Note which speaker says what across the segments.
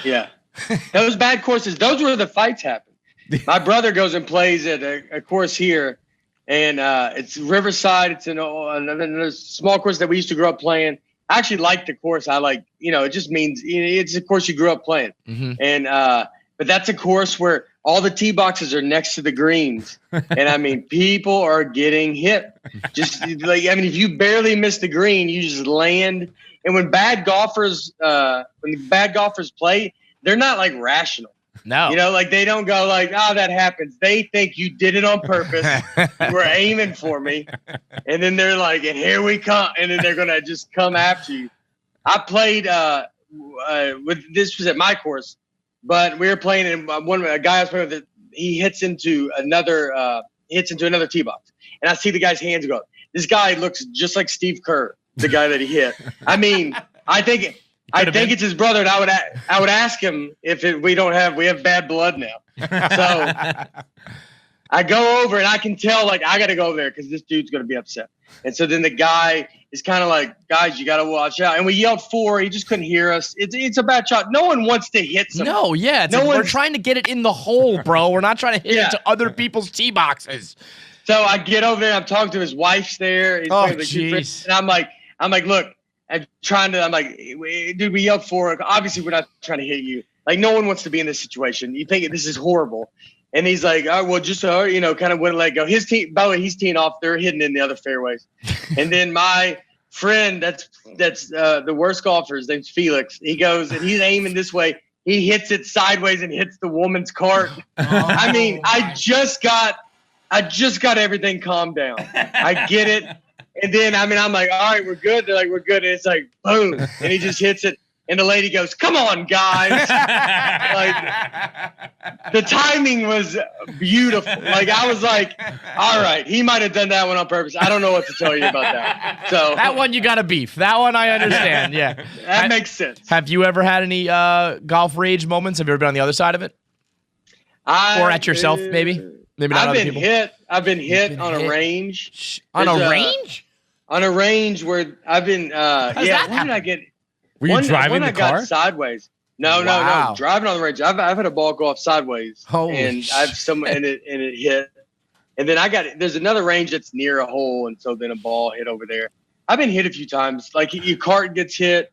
Speaker 1: Yeah. Those bad courses, those were the fights happen. My brother goes and plays at a course here, and it's Riverside. It's another small course that we used to grow up playing. I actually like the course. I like, it just means it's a course you grew up playing.
Speaker 2: Mm-hmm.
Speaker 1: And but that's a course where all the tee boxes are next to the greens. And I mean, people are getting hit. Just like, I mean, if you barely miss the green, you just land. And when bad golfers play, they're not like rational.
Speaker 2: No.
Speaker 1: Like they don't go like, oh, that happens. They think you did it on purpose. You were aiming for me. And then they're like, and here we come. And then they're going to just come after you. I played this was at my course, but we were playing and a guy I was playing with, he hits into another tee box. And I see the guy's hands go, this guy looks just like Steve Kerr, the guy that he hit. I mean, I think it's his brother, and I would ask him if we have bad blood now. So I go over and I can tell like I got to go over there because this dude's going to be upset. And so then the guy is kind of like, guys, you got to watch out. And we yelled 4. He just couldn't hear us. It's a bad shot. No one wants to hit someone.
Speaker 2: No, yeah. We're trying to get it in the hole, bro. We're not trying to hit it to other people's tee boxes.
Speaker 1: So I get over there. I'm talking to his wife's there.
Speaker 2: Jeez.
Speaker 1: And I'm like, look. I'm like, dude, we yelled 4. Obviously, we're not trying to hit you. Like, no one wants to be in this situation. You think this is horrible. And he's like, oh, well, just, kind of wouldn't let go. His team, by the way, he's teeing off. They're hitting in the other fairways. And then my friend, that's the worst golfer, his name's Felix. He goes and he's aiming this way. He hits it sideways and hits the woman's cart. I mean, I just got everything calmed down. I get it. And then, I mean, I'm like, all right, we're good. They're like, we're good. And it's like, boom. And he just hits it. And the lady goes, come on, guys. Like, the timing was beautiful. Like, I was like, all right, he might have done that one on purpose. I don't know what to tell you about that. So
Speaker 2: that one you got to beef. That one I understand. Yeah.
Speaker 1: That makes sense.
Speaker 2: Have you ever had any golf rage moments? Have you ever been on the other side of it? Or at yourself, maybe? Maybe not other people?
Speaker 1: I've been hit on a range.
Speaker 2: On a range?
Speaker 1: On a range where I've been, when did I get?
Speaker 3: Were you driving the car?
Speaker 1: I got sideways. No. Driving on the range. I've had a ball go off sideways.
Speaker 2: Holy shit.
Speaker 1: And it hit. And then there's another range that's near a hole. And so then a ball hit over there. I've been hit a few times. Like your cart gets hit.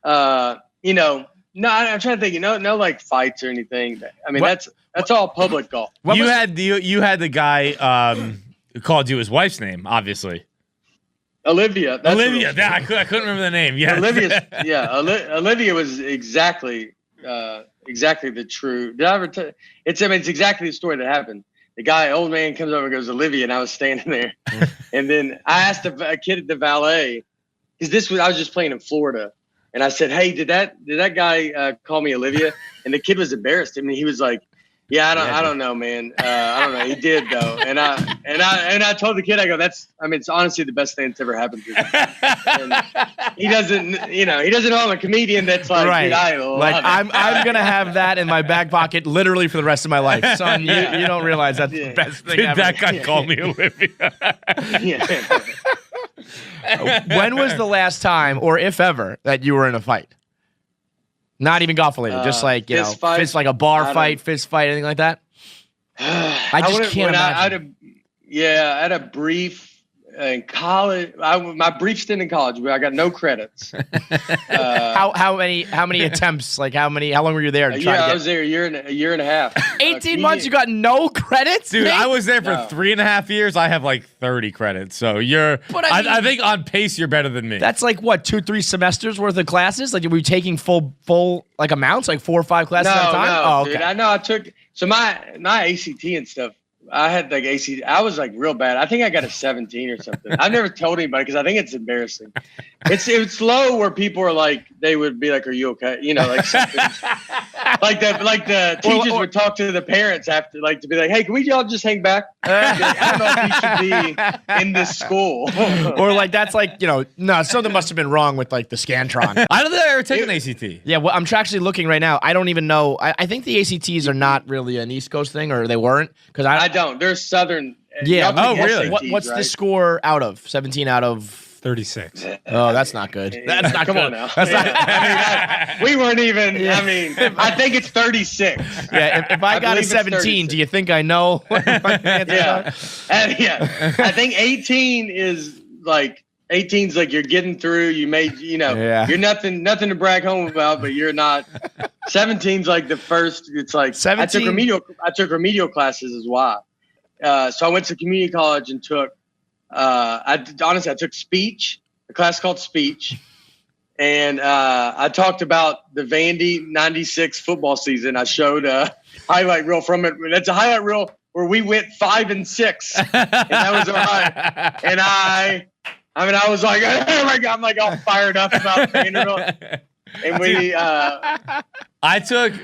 Speaker 1: No, I'm trying to think, no like fights or anything. I mean, that's all public golf.
Speaker 3: You had the guy who called you his wife's name, obviously.
Speaker 1: Olivia.
Speaker 3: I couldn't remember the name. Yeah,
Speaker 1: Olivia was exactly the true. Did I ever tell? It's exactly the story that happened. The old man comes over and goes, Olivia, and I was standing there, and then I asked a kid at the valet because I was just playing in Florida, and I said, hey, did that guy call me Olivia? And the kid was embarrassed. I mean, he was like, yeah, I don't know, man. I don't know. He did though. And I told the kid, I go, it's honestly the best thing that's ever happened to me. And he doesn't know I'm a comedian that's like,
Speaker 2: right.
Speaker 1: Dude,
Speaker 2: I'm going to have that in my back pocket literally for the rest of my life. Son, you don't realize that's the best thing ever.
Speaker 3: That guy called me Olivia.
Speaker 2: When was the last time, or if ever, that you were in a fight? Not even golf related, just like, fist, like a bar fight, fist fight, anything like that? I just can't imagine.
Speaker 1: I had a brief in college. My brief stint in college where I got no credits.
Speaker 2: How many attempts? Like how long were you there?
Speaker 1: I was there a year and a half.
Speaker 2: 18 months. You got no credits,
Speaker 3: dude.
Speaker 2: Nate?
Speaker 3: I was there for 3.5 years. I have like 30 credits. So I think on pace you're better than me.
Speaker 2: That's like what 2-3 semesters worth of classes. Like were you taking full like amounts, like 4 or 5 classes at a time?
Speaker 1: No, dude. I know I took my ACT and stuff. I had like ACT. I was like real bad. I think I got a 17 or something. I've never told anybody because I think it's embarrassing. It's low where people are like, they would be like, "Are you okay?" Like something. like the teachers would talk to the parents after, like to be like, "Hey, can we all just hang back?" I don't know if you should be in this school.
Speaker 2: Or like that's like no, something must have been wrong with like the Scantron.
Speaker 3: I don't think I ever taken an ACT.
Speaker 2: Yeah, well, I'm actually looking right now. I don't even know. I think the ACTs are not really an East Coast thing, or they weren't because I
Speaker 1: don't. They're Southern.
Speaker 2: Yeah.
Speaker 3: Oh, really?
Speaker 2: What's the score out of 17 out of
Speaker 4: 36.
Speaker 2: Oh, that's not good. That's not
Speaker 1: Come
Speaker 2: good.
Speaker 1: on now.
Speaker 2: That's not.
Speaker 1: I mean, we weren't even. I mean, I think it's 36.
Speaker 2: Yeah, if I got a 17, do you think I know what my answers are?
Speaker 1: I think 18 is like 18's like you're getting through. You made, you're nothing to brag home about, but you're not. 17's like the first. It's like
Speaker 2: 17.
Speaker 1: I took remedial classes as well. So I went to community college and took. I took speech, a class called speech, and I talked about the Vandy '96 football season. I showed a highlight reel from it. That's a highlight reel where we went 5-6, and that was our high. And I was like, oh my God, I'm like all fired up about Vanderbilt. And we,
Speaker 3: I took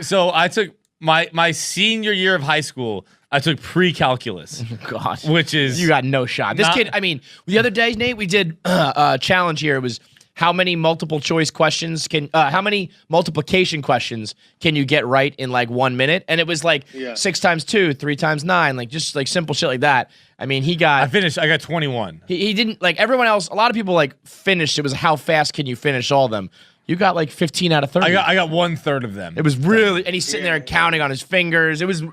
Speaker 3: my senior year of high school. I took pre-calculus.
Speaker 2: Oh, gosh.
Speaker 3: Which is...
Speaker 2: You got no shot. This kid, I mean, the other day, Nate, we did a challenge here. It was how many multiple choice questions how many multiplication questions can you get right in like 1 minute? And it was like 6 times 2, 3 times 9, like just like simple shit like that. I mean, I
Speaker 3: got 21.
Speaker 2: He didn't, like everyone else, a lot of people like finished. It was how fast can you finish all of them? You got like 15 out of 30.
Speaker 3: I got 1/3 of them.
Speaker 2: It was really, and he's sitting there and counting on his fingers. It was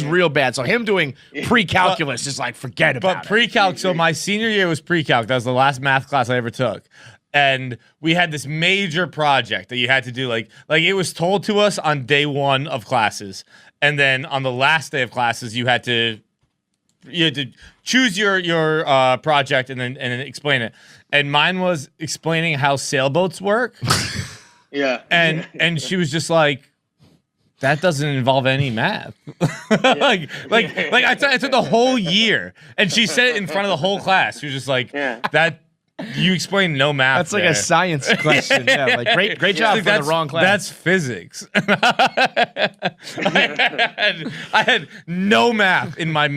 Speaker 2: real bad. So him doing pre-calculus is like, forget about it.
Speaker 3: But pre-calc, so my senior year was pre-calc. That was the last math class I ever took. And we had this major project that you had to do. Like it was told to us on day 1 of classes. And then on the last day of classes, you had to choose your project and then explain it. And mine was explaining how sailboats work.
Speaker 1: Yeah.
Speaker 3: And she was just like, that doesn't involve any math. like I took the whole year, and she said it in front of the whole class. She was just like, that. You explained no math.
Speaker 2: That's like a science question. Yeah, like great job for the wrong class.
Speaker 3: That's physics. I had no math in my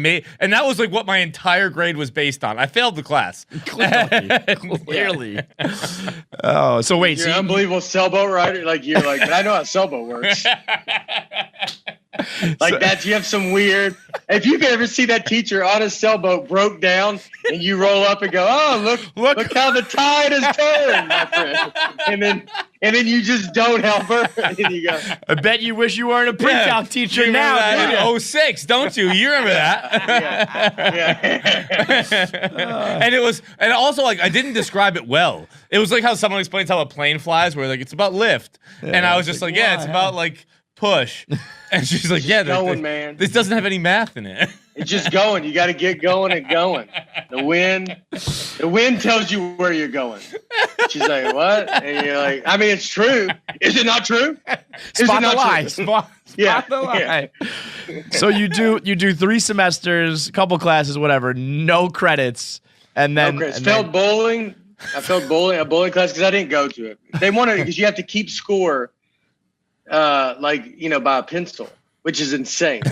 Speaker 3: and that was like what my entire grade was based on. I failed the class.
Speaker 2: Clearly. Oh, so wait.
Speaker 1: You're an unbelievable sailboat rider. Like you're like, I know how a sailboat works. That you have some weird. If you could ever see that teacher on a sailboat broke down, and you roll up and go, "Oh, look how the tide has turned, my friend," and then you just don't help her, and then you go.
Speaker 2: I bet you wish you weren't a pre-calc teacher
Speaker 3: you
Speaker 2: now.
Speaker 3: That 06, don't you? You remember that? Yeah. And also like I didn't describe it well. It was like how someone explains how a plane flies, where like it's about lift, and I was just like, it's about like push. And she's like,
Speaker 1: man.
Speaker 3: This doesn't have any math in it.
Speaker 1: It's just going. You got to get going and going. The wind tells you where you're going. She's like, what? And you're like, I mean, it's true. Is it not true?
Speaker 2: Spot the lie. Spot the lie. Yeah. So you do 3 semesters, a couple classes, whatever, no credits, and then
Speaker 1: failed bowling. I failed bowling, a bowling class because I didn't go to it. They wanted it because you have to keep score. By a pencil, which is insane.